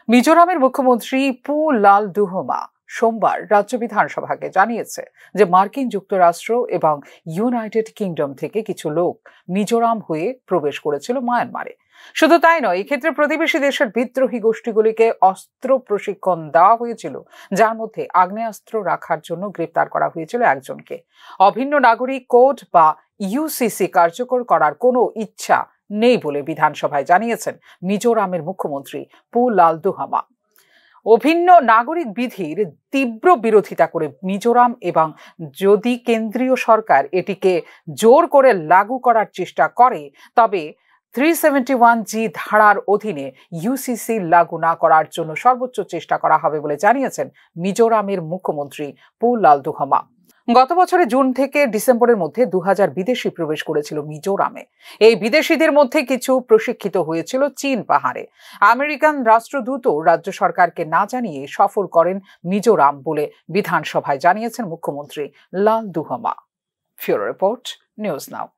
মিজোরামের মুখ্যমন্ত্রী পু লালদুহমা সোমবার রাজ্য বিধানসভাকে জানিয়েছে যে মার্কিন যুক্তরাষ্ট্র এবং ইউনাইটেড কিংডম থেকে কিছু লোক মিজোরাম হয়ে প্রবেশ করেছিল মায়ানমারে। শুধু তাই নয়, এক্ষেত্রে প্রতিবেশী দেশের বিদ্রোহী গোষ্ঠীগুলিকে অস্ত্র প্রশিক্ষণ দেওয়া হয়েছিল, যার মধ্যে আগ্নেয়াস্ত্র রাখার জন্য গ্রেপ্তার করা হয়েছিল একজনকে। অভিন্ন নাগরিক কোড বা ইউসিসি কার্যকর করার কোনো ইচ্ছা নেই বলে বিধানসভায় জানিয়েছেন মিজোরামের মুখ্যমন্ত্রী পু লালদুহমা। অভিন্ন নাগরিক বিধির তীব্র বিরোধিতা করে মিজোরাম এবং যদি কেন্দ্রীয় সরকার এটিকে জোর করে লাগু করার চেষ্টা করে, তবে 371G ধারার অধীনে ইউসিসি লাগু না করার জন্য সর্বোচ্চ চেষ্টা করা হবে বলে জানিয়েছেন মিজোরামের মুখ্যমন্ত্রী পু লালদুহমা। গত বছরের জুন থেকে ডিসেম্বরের মধ্যে 2000 বিদেশি প্রবেশ করেছিল মিজোরামে। এই বিদেশিদের মধ্যে কিছু প্রশিক্ষিত হয়েছিল চীন পাহাড়ে। আমেরিকান রাষ্ট্রদূতও রাজ্য সরকারকে না জানিয়ে সফর করেন মিজোরাম বলে বিধানসভায় জানিয়েছেন মুখ্যমন্ত্রী লালদুহমা। ফিউরো রিপোর্ট, নিউজ নাও।